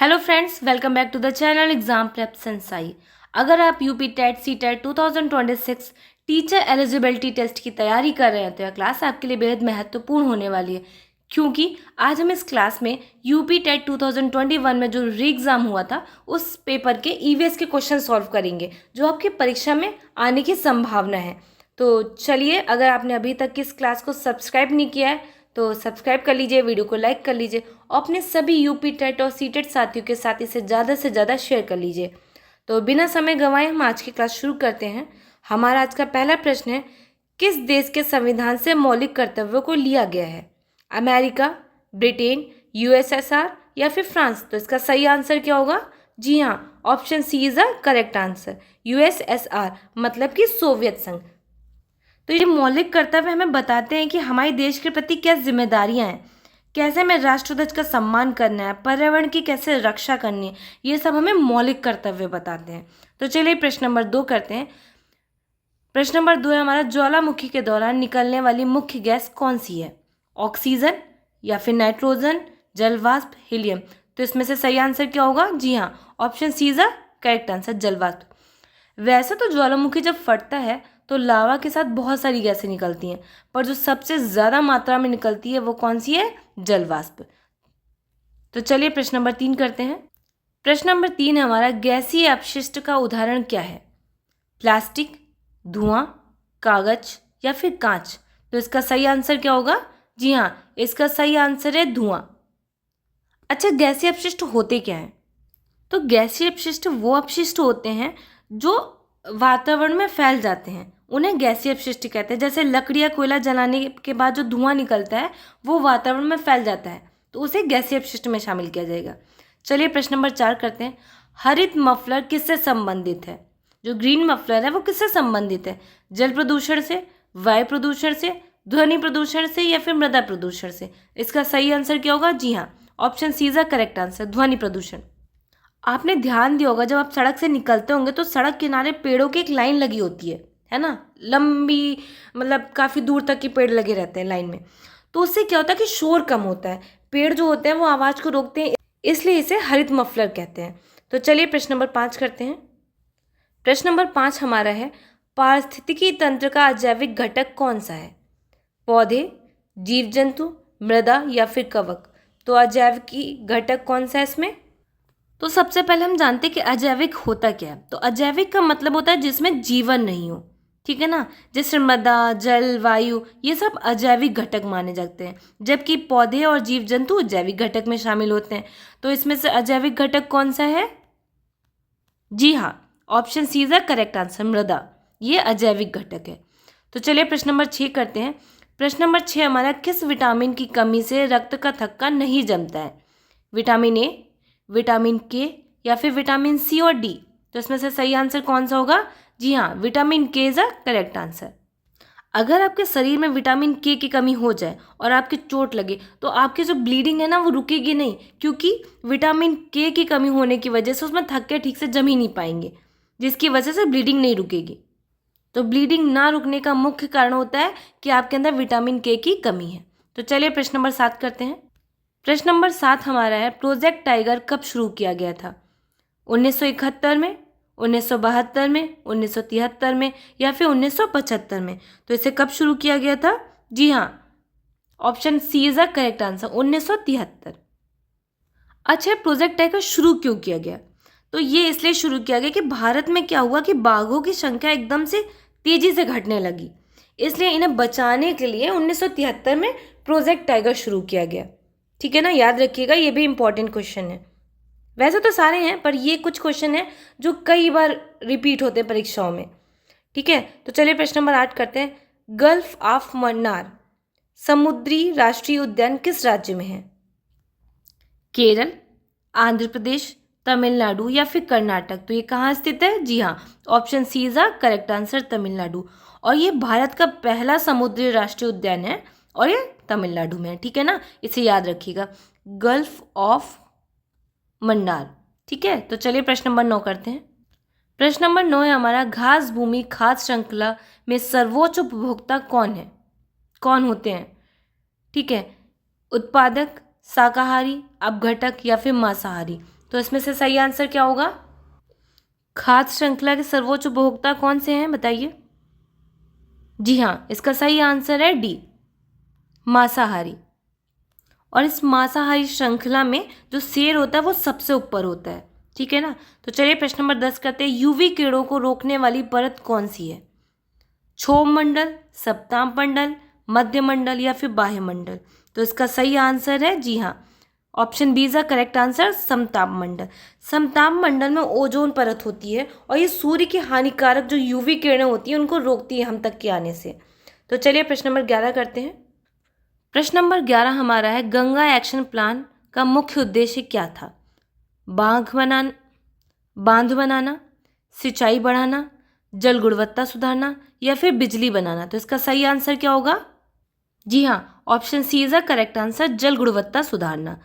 Hello friends, welcome back to the channel exam prep Sensei. अगर आप UP TET CTET 2026 teacher eligibility test की तैयारी कर रहे हैं तो यह क्लास आपके लिए बेहद महत्वपूर्ण होने वाली है, क्योंकि आज हम इस क्लास में यूपी टेट 2021 में जो री एग्ज़ाम हुआ था उस पेपर के ईवीएस के क्वेश्चन सॉल्व करेंगे जो आपकी परीक्षा में आने की संभावना है। तो चलिए, अगर आपने अभी तक इस क्लास को सब्सक्राइब नहीं किया है तो सब्सक्राइब कर लीजिए, वीडियो को लाइक कर लीजिए और अपने सभी यूपी टेट और सी टेट साथियों के साथ इसे ज़्यादा से ज़्यादा शेयर कर लीजिए। तो बिना समय गंवाए हम आज की क्लास शुरू करते हैं। हमारा आज का पहला प्रश्न है, किस देश के संविधान से मौलिक कर्तव्यों को लिया गया है? अमेरिका, ब्रिटेन, यूएसएसआर या फिर फ्रांस? तो इसका सही आंसर क्या होगा? जी हाँ, option C is the correct answer. USSR मतलब कि सोवियत संघ। तो ये मौलिक कर्तव्य हमें बताते हैं कि हमारे देश के प्रति क्या जिम्मेदारियां हैं, कैसे हमें राष्ट्रध्वज का सम्मान करना है, पर्यावरण की कैसे रक्षा करनी है, ये सब हमें मौलिक कर्तव्य बताते हैं। तो चलिए प्रश्न नंबर 2 करते हैं। प्रश्न नंबर 2 है हमारा, ज्वालामुखी के दौरान निकलने वाली मुख्य गैस कौन सी है? ऑक्सीजन या फिर नाइट्रोजन, जलवाष्प, हीलियम? तो इसमें से सही आंसर क्या होगा? जी हाँ, option C is the correct answer, जलवाष्प। वैसे तो ज्वालामुखी जब फटता है तो लावा के साथ बहुत सारी गैसें निकलती हैं, पर जो सबसे ज़्यादा मात्रा में निकलती है वो कौन सी है? जलवाष्प। तो चलिए प्रश्न नंबर 3 करते हैं। प्रश्न नंबर 3 है हमारा, गैसीय अपशिष्ट का उदाहरण क्या है? प्लास्टिक, धुआं, कागज या फिर कांच? तो इसका सही आंसर क्या होगा? जी हाँ, इसका सही आंसर है धुआं। अच्छा, गैसीय अपशिष्ट होते क्या हैं? तो गैसीय अपशिष्ट वो अपशिष्ट होते हैं जो वातावरण में फैल जाते हैं, उन्हें गैसीय अपशिष्ट कहते हैं। जैसे लकड़ी या कोयला जलाने के बाद जो धुआं निकलता है वो वातावरण में फैल जाता है, तो उसे गैसीय अपशिष्ट में शामिल किया जाएगा। चलिए प्रश्न नंबर 4 करते हैं। हरित मफलर किससे संबंधित है? जो ग्रीन मफलर है वो किससे संबंधित है? जल प्रदूषण से, वायु प्रदूषण से, ध्वनि प्रदूषण से या फिर मृदा प्रदूषण से? इसका सही आंसर क्या होगा? जी हाँ, option C is the correct answer, ध्वनि प्रदूषण। आपने ध्यान दिया होगा, जब आप सड़क से निकलते होंगे तो सड़क किनारे पेड़ों की एक लाइन लगी होती है ना, लंबी, मतलब काफ़ी दूर तक के पेड़ लगे रहते हैं लाइन में। तो उससे क्या होता है कि शोर कम होता है, पेड़ जो होते हैं वो आवाज़ को रोकते हैं, इसलिए इसे हरित मफलर कहते हैं। तो चलिए प्रश्न नंबर 5 करते हैं। प्रश्न नंबर 5 हमारा है, पारिस्थितिकी तंत्र का अजैविक घटक कौन सा है? पौधे, जीव जंतु, मृदा या फिर कवक? तो अजैविकी घटक कौन सा है इसमें? तो सबसे पहले हम जानते हैं कि अजैविक होता क्या है। तो अजैविक का मतलब होता है जिसमें जीवन नहीं हो, ठीक है ना। जैसे मृदा, जल, वायु, ये सब अजैविक घटक माने जाते हैं, जबकि पौधे और जीव जंतु जैविक घटक में शामिल होते हैं। तो इसमें से अजैविक घटक कौन सा है? जी हाँ, option C is the correct answer, मृदा। ये अजैविक घटक है। तो चलिए प्रश्न नंबर 6 करते हैं। प्रश्न नंबर 6 हमारा, किस विटामिन की कमी से रक्त का थक्का नहीं जमता है? विटामिन ए, विटामिन के या फिर विटामिन सी और डी? तो इसमें से सही आंसर कौन सा होगा? जी हाँ, विटामिन के इज अ करेक्ट आंसर। अगर आपके शरीर में विटामिन के की कमी हो जाए और आपकी चोट लगे तो आपकी जो ब्लीडिंग है ना वो रुकेगी नहीं, क्योंकि विटामिन के की कमी होने की वजह से उसमें थक्के ठीक से जम ही नहीं पाएंगे, जिसकी वजह से ब्लीडिंग नहीं रुकेगी। तो ब्लीडिंग ना रुकने का मुख्य कारण होता है कि आपके अंदर विटामिन के की कमी है। तो चलिए प्रश्न नंबर 7 करते हैं। प्रश्न नंबर 7 हमारा है, प्रोजेक्ट टाइगर कब शुरू किया गया था? 1971 में, 1972 में, 1973 में या फिर 1975 में? तो इसे कब शुरू किया गया था? जी हाँ, option C is the correct answer, 1973। अच्छा, प्रोजेक्ट टाइगर शुरू क्यों किया गया? तो ये इसलिए शुरू किया गया कि भारत में क्या हुआ कि बाघों की संख्या एकदम से तेजी से घटने लगी, इसलिए इन्हें बचाने के लिए 1973 में प्रोजेक्ट टाइगर शुरू किया गया। ठीक है ना, याद रखिएगा, ये भी इंपॉर्टेंट क्वेश्चन है। वैसे तो सारे हैं, पर ये कुछ क्वेश्चन हैं जो कई बार रिपीट होते हैं परीक्षाओं में। ठीक है, तो चलिए प्रश्न नंबर 8 करते हैं। गल्फ ऑफ मन्नार समुद्री राष्ट्रीय उद्यान किस राज्य में है? केरल, आंध्र प्रदेश, तमिलनाडु या फिर कर्नाटक? तो ये कहाँ स्थित है? जी हाँ, option C is the correct answer, Tamil Nadu. और ये भारत का पहला समुद्री राष्ट्रीय उद्यान है और ये तमिलनाडु में है, ठीक है ना, इसे याद रखिएगा, गल्फ ऑफ मन्नार। ठीक है, तो चलिए प्रश्न नंबर 9 करते हैं। प्रश्न नंबर 9 है हमारा, घास भूमि खाद्य श्रृंखला में सर्वोच्च उपभोक्ता कौन है? कौन होते हैं? ठीक है, उत्पादक, शाकाहारी, अपघटक या फिर मांसाहारी? तो इसमें से सही आंसर क्या होगा? खाद्य श्रृंखला के सर्वोच्च उपभोक्ता कौन से हैं, बताइए। जी हाँ, इसका सही आंसर है डी, मांसाहारी। और इस मांसाहारी श्रृंखला में जो सेर होता है वो सबसे ऊपर होता है, ठीक है ना। तो चलिए प्रश्न नंबर 10 करते हैं। यूवी किरणों को रोकने वाली परत कौन सी है? क्षोभ मंडल, सप्ताम मंडल, मध्य मंडल या फिर बाह्य मंडल? तो इसका सही आंसर है, जी हाँ, option B is the correct answer, समताप मंडल। समताप मंडल में ओजोन परत होती है और ये सूर्य की हानिकारक जो यूवी किरणें होती हैं उनको रोकती है हम तक के आने से। तो चलिए प्रश्न नंबर 11 करते हैं। प्रश्न नंबर 11 हमारा है, गंगा एक्शन प्लान का मुख्य उद्देश्य क्या था? बांध बनाना, सिंचाई बढ़ाना, जल गुणवत्ता सुधारना या फिर बिजली बनाना? तो इसका सही आंसर क्या होगा? जी हाँ, option C is the correct answer, जल गुणवत्ता सुधारना।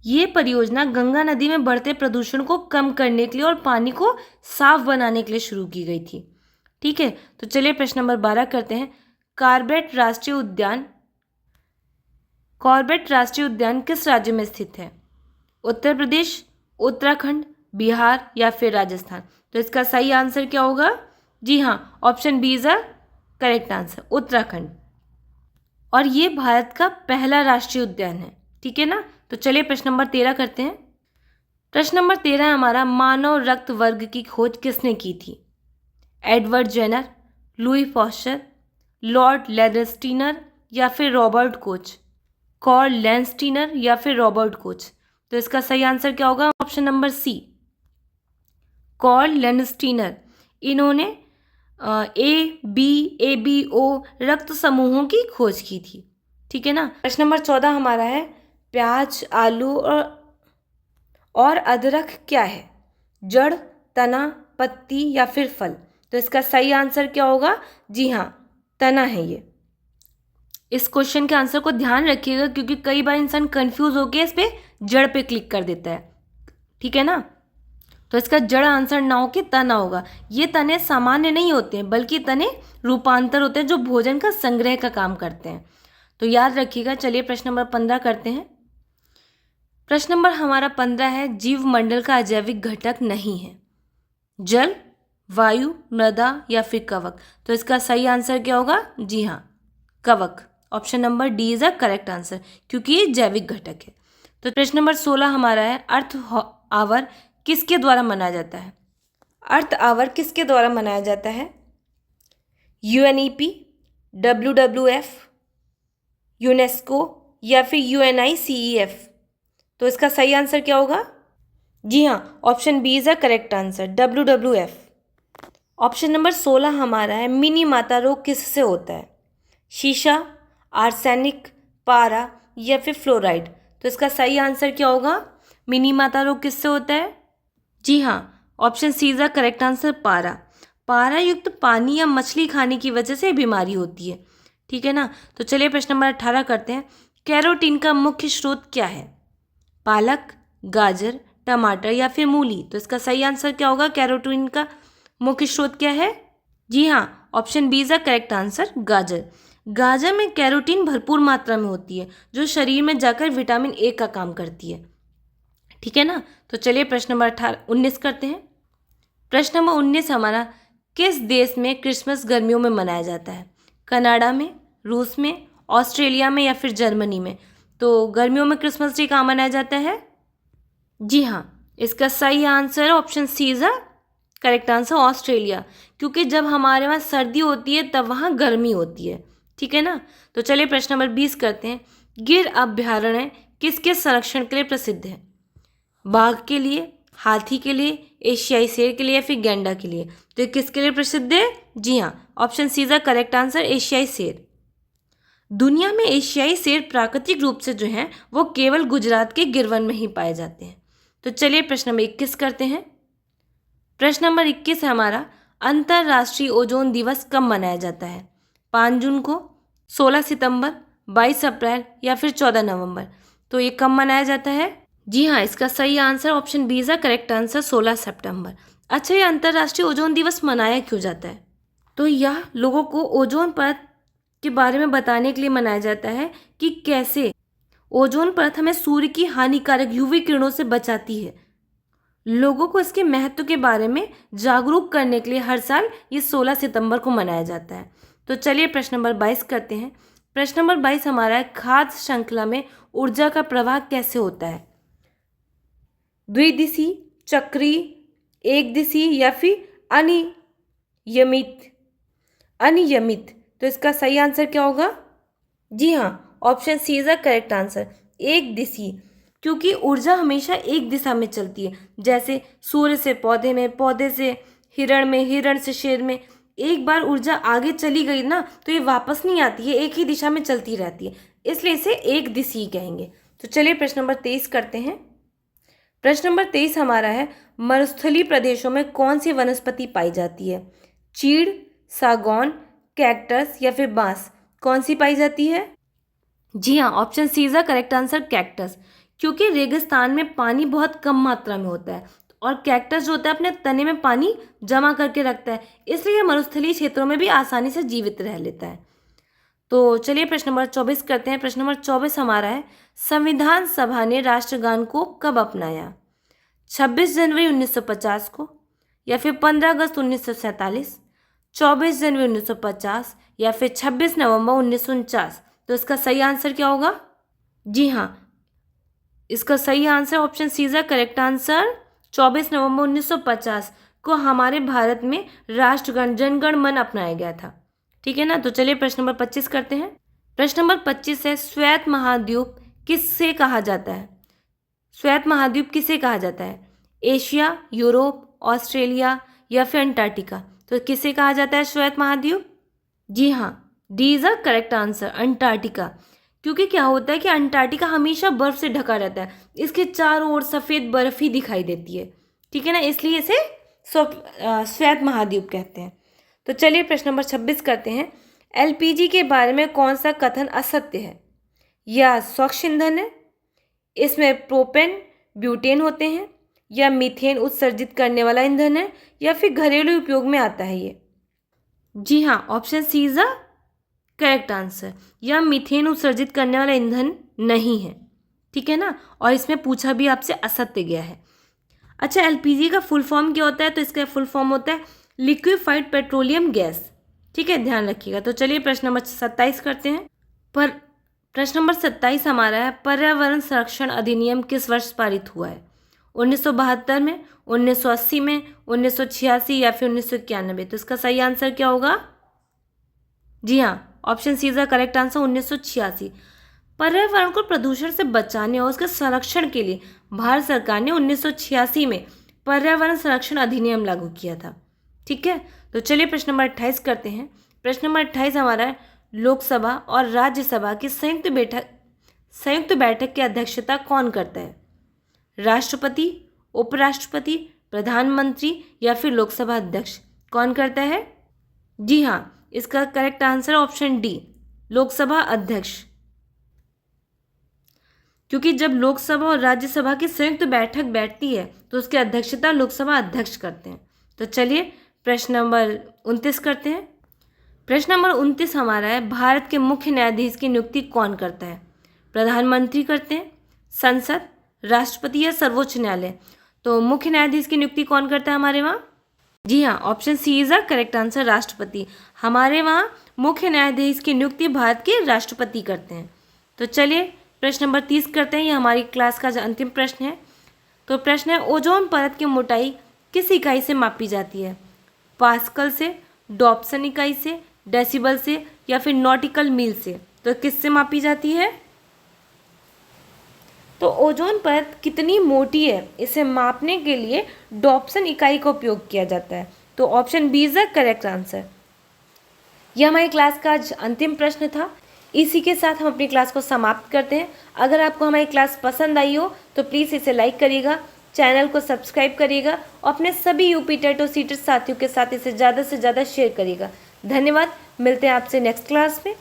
ये परियोजना गंगा नदी में बढ़ते प्रदूषण को कम करने के लिए और पानी को साफ बनाने के लिए शुरू की गई थी, ठीक है। तो चलिए प्रश्न नंबर 12 करते हैं। कॉर्बेट राष्ट्रीय उद्यान किस राज्य में स्थित है? उत्तर प्रदेश, उत्तराखंड, बिहार या फिर राजस्थान? तो इसका सही आंसर क्या होगा? जी हाँ, option B is the correct answer, Uttarakhand. और ये भारत का पहला राष्ट्रीय उद्यान है, ठीक है ना। तो चलिए प्रश्न नंबर 13 करते हैं। प्रश्न नंबर 13 हमारा, मानव रक्त वर्ग की खोज किसने की थी? Edward Jenner, Louis Pasteur, Lord Landsteiner या फिर रॉबर्ट कोच? कॉर्ल लेंस्टीनर या फिर रॉबर्ट कोच? तो इसका सही आंसर क्या होगा? Option number C, Karl Landsteiner. इन्होंने ABO रक्त समूहों की खोज की थी, ठीक है ना। प्रश्न नंबर 14 हमारा है, प्याज, आलू और अदरक क्या है? जड़, तना, पत्ती या फिर फल? तो इसका सही आंसर क्या होगा? जी हाँ, तना है ये। इस क्वेश्चन के आंसर को ध्यान रखिएगा क्योंकि कई बार इंसान कंफ्यूज होकर इस पे जड़ पे क्लिक कर देता है, ठीक है ना। तो इसका जड़ आंसर ना हो कि तना होगा। ये तने सामान्य नहीं होते हैं बल्कि तने रूपांतर होते हैं जो भोजन का संग्रह का काम करते हैं, तो याद रखिएगा। चलिए प्रश्न नंबर 15 करते हैं। प्रश्न नंबर हमारा 15 है, जीव मंडल का अजैविक घटक नहीं है? जल, वायु, मृदा या फिर कवक? तो इसका सही आंसर क्या होगा? जी हाँ, कवक। Option number D is the correct answer क्योंकि ये जैविक घटक है। तो प्रश्न नंबर 16 हमारा है, अर्थ आवर किसके द्वारा मनाया जाता है? अर्थ आवर किसके द्वारा मनाया जाता है? UNEP, WWF, यूनेस्को या फिर UNICEF? तो इसका सही आंसर क्या होगा? जी हाँ, option B is the correct answer, WWF। Option number 16 हमारा है, मिनी माता रोग किससे होता है? शीशा, आर्सेनिक, पारा या फिर फ्लोराइड? तो इसका सही आंसर क्या होगा? मिनी माता रोग किससे होता है? जी हाँ, option C is the correct answer, पारा। पारा युक्त पानी या मछली खाने की वजह से बीमारी होती है, ठीक है ना। तो चलिए प्रश्न नंबर 18 करते हैं। कैरोटीन का मुख्य स्रोत क्या है? पालक, गाजर, टमाटर या फिर मूली? तो इसका सही आंसर क्या होगा? कैरोटीन का मुख्य स्रोत क्या है? जी हाँ, option B is the correct answer, गाजर। गाजर में कैरोटीन भरपूर मात्रा में होती है जो शरीर में जाकर विटामिन ए का काम करती है, ठीक है ना। तो चलिए प्रश्न नंबर 19 करते हैं। प्रश्न नंबर 19 हमारा, किस देश में क्रिसमस गर्मियों में मनाया जाता है? कनाडा में, रूस में, ऑस्ट्रेलिया में या फिर जर्मनी में? तो गर्मियों में क्रिसमस डे कहाँ मनाया जाता है? जी हाँ, इसका सही answer option C is the correct answer, Australia. क्योंकि जब हमारे वहाँ सर्दी होती है तब वहाँ गर्मी होती है, ठीक है ना। तो चलिए प्रश्न नंबर 20 करते हैं। गिर अभ्यारण्य किसके संरक्षण के लिए प्रसिद्ध है? बाघ के लिए, हाथी के लिए, एशियाई शेर के लिए या फिर गैंडा के लिए? तो किसके लिए प्रसिद्ध है? जी हाँ, option C is the correct answer, एशियाई शेर। दुनिया में एशियाई शेर प्राकृतिक रूप से जो हैं वो केवल गुजरात के गिरवन में ही पाए जाते हैं। तो चलिए प्रश्न नंबर 21 करते हैं। प्रश्न नंबर 21 है हमारा, अंतर्राष्ट्रीय ओजोन दिवस कब मनाया जाता है? 5 जून को, 16 सितंबर, 22 अप्रैल या फिर 14 नवंबर? तो ये कब मनाया जाता है? जी हाँ, इसका सही answer option B is the correct answer, 16 सितंबर। अच्छा, ये अंतर्राष्ट्रीय ओजोन दिवस मनाया क्यों जाता है? तो यह लोगों को ओजोन परत के बारे में बताने के लिए मनाया जाता है कि कैसे ओजोन परत हमें सूर्य की हानिकारक यूवी किरणों से बचाती है। लोगों को इसके महत्व के बारे में जागरूक करने के लिए हर साल ये 16 सितंबर को मनाया जाता है। तो चलिए प्रश्न नंबर 22 करते हैं। प्रश्न नंबर 22 हमारा है, खाद्य श्रृंखला में ऊर्जा का प्रवाह कैसे होता है? द्विदिशीय, चक्रीय, एक दिशीय या फिर अनियमित? अनियमित। तो इसका सही आंसर क्या होगा? जी हाँ, option C is the correct answer, एक दिशीय। क्योंकि ऊर्जा हमेशा एक दिशा में चलती है, जैसे सूर्य से पौधे में, पौधे से हिरण में, हिरण से शेर में। एक बार ऊर्जा आगे चली गई ना तो ये वापस नहीं आती है, एक ही दिशा में चलती रहती है, इसलिए इसे एक दिशीय कहेंगे। तो चलिए प्रश्न नंबर 23 करते हैं। प्रश्न नंबर 23 हमारा है, मरुस्थलीय प्रदेशों में कौन सी वनस्पति पाई जाती है? चीड़, सागौन, कैक्टस या फिर बांस? कौन सी पाई जाती है? जी हाँ, option C is the correct answer, cactus. क्योंकि रेगिस्तान में पानी बहुत कम मात्रा में होता है और कैक्टस जो होता है अपने तने में पानी जमा करके रखता है, इसलिए मरुस्थलीय क्षेत्रों में भी आसानी से जीवित रह लेता है। तो चलिए प्रश्न नंबर 24 करते हैं। प्रश्न नंबर 24 हमारा है, संविधान सभा ने राष्ट्रगान को कब अपनाया? 26 जनवरी 1950 को या फिर 15 अगस्त 1947, 24 जनवरी 1950 या फिर 26 नवंबर 1949? तो इसका सही आंसर क्या होगा? जी हाँ, इसका सही answer option C is the correct answer, 24 नवंबर 1950 को हमारे भारत में राष्ट्रगान जनगण मन अपनाया गया था। ठीक है ना। तो चलिए प्रश्न नंबर 25 करते हैं। प्रश्न नंबर 25 है, श्वेत महाद्वीप किससे कहा जाता है? श्वेत महाद्वीप किसे कहा जाता है? एशिया, यूरोप, ऑस्ट्रेलिया या फिर अंटार्कटिका? तो किसे कहा जाता है श्वेत महाद्वीप? जी हाँ, D is a correct answer, Antarctica. क्योंकि क्या होता है कि अंटार्कटिका हमेशा बर्फ से ढका रहता है, इसके चारों ओर सफ़ेद बर्फ ही दिखाई देती है। ठीक है ना, इसलिए इसे श्वेत महाद्वीप कहते हैं। तो चलिए प्रश्न नंबर 26 करते हैं। एलपीजी के बारे में कौन सा कथन असत्य है? या स्वच्छ ईंधन है, इसमें प्रोपेन ब्यूटेन होते हैं, या मीथेन उत्सर्जित करने वाला ईंधन है, या फिर घरेलू उपयोग में आता है ये? जी हाँ, option C is the correct answer, या मीथेन उत्सर्जित करने वाला ईंधन नहीं है। ठीक है ना, और इसमें पूछा भी आपसे असत्य गया है। अच्छा, एलपीजी का फुल फॉर्म क्या होता है? तो इसका फुल फॉर्म होता है लिक्विफाइड पेट्रोलियम गैस। ठीक है, ध्यान रखिएगा। तो चलिए प्रश्न नंबर 27 करते हैं। पर प्रश्न नंबर 27 हमारा है, पर्यावरण संरक्षण अधिनियम किस वर्ष पारित हुआ है? 1972 में, 1980 में, 1986 या फिर 1991? तो इसका सही आंसर क्या होगा? जी हाँ, option C is the correct answer, 1986। पर्यावरण को प्रदूषण से बचाने और उसके संरक्षण के लिए भारत सरकार ने 1986 में पर्यावरण संरक्षण अधिनियम लागू किया था। ठीक है, तो चलिए प्रश्न नंबर 28 करते हैं। प्रश्न नंबर 28 हमारा है, लोकसभा और राज्यसभा की संयुक्त बैठक की अध्यक्षता कौन करता है? राष्ट्रपति, उपराष्ट्रपति, प्रधानमंत्री या फिर लोकसभा अध्यक्ष? कौन करता है? जी हाँ, इसका correct answer option D, Lok Sabha अध्यक्ष। क्योंकि जब लोकसभा और राज्यसभा की संयुक्त बैठक बैठती है तो उसकी अध्यक्षता लोकसभा अध्यक्ष करते हैं। तो चलिए प्रश्न नंबर 29 करते हैं। प्रश्न नंबर 29 हमारा है, भारत के मुख्य न्यायाधीश की नियुक्ति कौन करता है? प्रधानमंत्री करते हैं, संसद, राष्ट्रपति या सर्वोच्च न्यायालय? तो मुख्य न्यायाधीश की नियुक्ति कौन करता है हमारे वहाँ? जी हाँ, option C is the correct answer, राष्ट्रपति। हमारे वहाँ मुख्य न्यायाधीश की नियुक्ति भारत के राष्ट्रपति करते हैं। तो चलिए प्रश्न नंबर 30 करते हैं। ये हमारी क्लास का जो अंतिम प्रश्न है। तो प्रश्न है, ओजोन परत की मोटाई किस इकाई से मापी जाती है? पास्कल से, डॉप्सन इकाई से, डेसिबल से या फिर नॉटिकल मील से? तो किससे मापी जाती है? तो ओजोन परत कितनी मोटी है, इसे मापने के लिए डॉप्सन इकाई का उपयोग किया जाता है। तो option B is the correct answer. यह हमारी क्लास का आज अंतिम प्रश्न था। इसी के साथ हम अपनी क्लास को समाप्त करते हैं। अगर आपको हमारी क्लास पसंद आई हो तो प्लीज़ इसे लाइक करिएगा, चैनल को सब्सक्राइब करिएगा और अपने सभी यूपी टेट और सीटेट साथियों के साथ इसे ज़्यादा से ज़्यादा शेयर करिएगा। धन्यवाद, मिलते हैं आपसे नेक्स्ट क्लास में।